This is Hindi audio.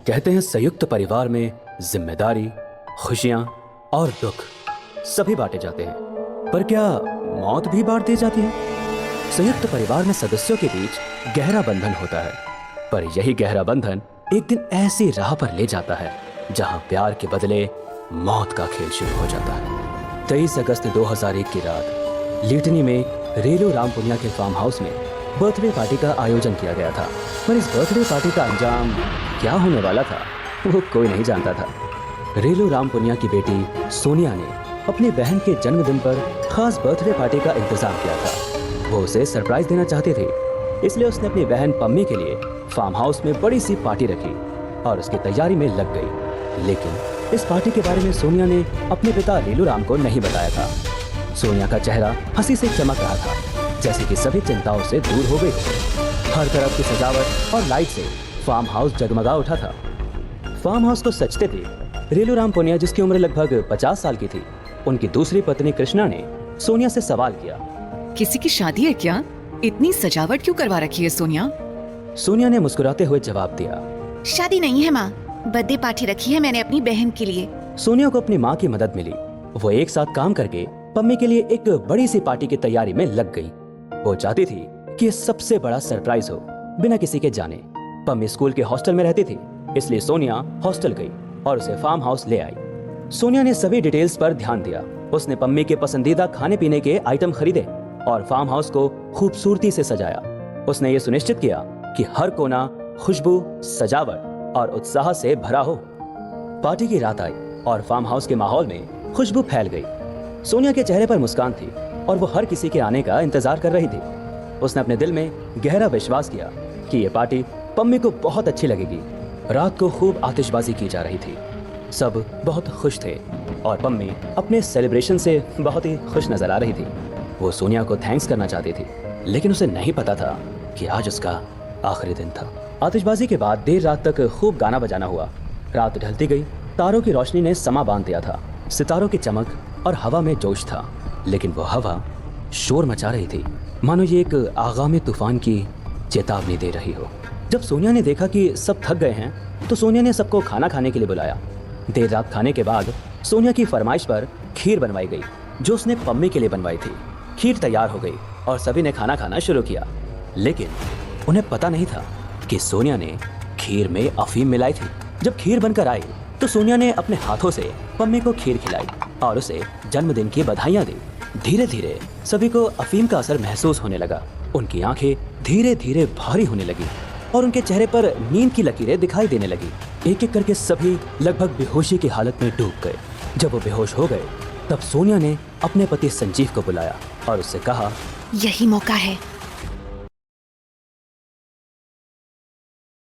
कहते हैं संयुक्त परिवार में जिम्मेदारी, खुशियां और दुख सभी बांटे जाते हैं, पर क्या मौत भी बांट दी जाती है? संयुक्त परिवार में सदस्यों के बीच गहरा बंधन होता है, पर यही गहरा बंधन एक दिन ऐसी राह पर ले जाता है जहां प्यार के बदले मौत का खेल शुरू हो जाता है। 23 अगस्त 2001 की रात लिटनी में रेलू रामपुनिया के फार्म हाउस में बर्थडे पार्टी का आयोजन किया गया था, पर इस बर्थडे पार्टी का अंजाम क्या होने वाला था वो कोई नहीं जानता था। रेलू रामपुनिया की बेटी सोनिया ने अपनी बहन के जन्मदिन पर खास बर्थडे पार्टी का इंतजाम किया था। वो उसे सरप्राइज देना चाहती थी, इसलिए उसने अपनी बहन पम्मी के लिए फार्म हाउस में बड़ी सी पार्टी रखी और उसकी तैयारी में लग गई। लेकिन इस पार्टी के बारे में सोनिया ने अपने पिता रेलू राम को नहीं बताया था। सोनिया का चेहरा हंसी से चमक रहा था, जैसे कि सभी चिंताओं से दूर हो गई। हर तरफ की सजावट और लाइट से फार्म हाउस जगमगा उठा था। फार्म हाउस को सजते थे रेलू रामपुनिया, जिसकी उम्र लगभग 50 साल की थी। उनकी दूसरी पत्नी कृष्णा ने सोनिया से सवाल किया, किसी की शादी है क्या? इतनी सजावट क्यों करवा रखी है सोनिया? सोनिया ने मुस्कुराते हुए जवाब दिया, शादी नहीं है माँ, बर्थडे पार्टी रखी है मैंने अपनी बहन के लिए। सोनिया को अपनी माँ की मदद मिली। वो एक साथ काम करके पम्मी के लिए एक बड़ी सी पार्टी की तैयारी में लग गई। वो चाहती थी कि ये सबसे बड़ा सरप्राइज हो, बिना किसी के जाने। पम्मी स्कूल के हॉस्टल में रहती थी, इसलिए सोनिया हॉस्टल गई और उसे फार्म हाउस ले आई। सोनिया ने सभी डिटेल्स पर ध्यान दिया। उसने पम्मी के पसंदीदा खाने पीने के आइटम खरीदे और फार्म हाउस को खूबसूरती से सजाया। उसने ये सुनिश्चित किया कि हर कोना खुशबू, सजावट और उत्साह से भरा हो। पार्टी की रात आई और फार्म हाउस के माहौल में खुशबू फैल गई। सोनिया के चेहरे पर मुस्कान थी और वो हर किसी के आने का इंतजार कर रही थी। उसने अपने दिल में गहरा विश्वास किया कि ये पार्टी पम्मी को बहुत अच्छी लगेगी। रात को खूब आतिशबाजी की जा रही थी, सब बहुत खुश थे और पम्मी अपने सेलिब्रेशन से बहुत ही खुश नजर आ रही थी। वो सोनिया को थैंक्स करना चाहती थी, लेकिन उसे नहीं पता था कि आज उसका आखिरी दिन था। आतिशबाजी के बाद देर रात तक खूब गाना बजाना हुआ। रात ढलती गई, तारों की रोशनी ने समा बांध दिया था। सितारों की चमक और हवा में जोश था, लेकिन वो हवा शोर मचा रही थी, मानो ये एक आगामी तूफान की चेतावनी दे रही हो। जब सोनिया ने देखा कि सब थक गए हैं, तो सोनिया ने सबको खाना खाने के लिए बुलाया। देर रात खाने के बाद सोनिया की फरमाइश पर खीर बनवाई गई, जो उसने पम्मी के लिए बनवाई थी। खीर तैयार हो गई और सभी ने खाना खाना शुरू किया, लेकिन उन्हें पता नहीं था कि सोनिया ने खीर में अफीम मिलाई थी। जब खीर बनकर आई तो सोनिया ने अपने हाथों से पम्मी को खीर खिलाई और उसे जन्मदिन की बधाइयाँ दी। धीरे धीरे सभी को अफीम का असर महसूस होने लगा। उनकी आंखें धीरे धीरे भारी होने लगी और उनके चेहरे पर नींद की लकीरें दिखाई देने लगी। एक एक करके सभी लगभग बेहोशी की हालत में डूब गए। जब वो बेहोश हो गए, तब सोनिया ने अपने पति संजीव को बुलाया और उससे कहा, यही मौका है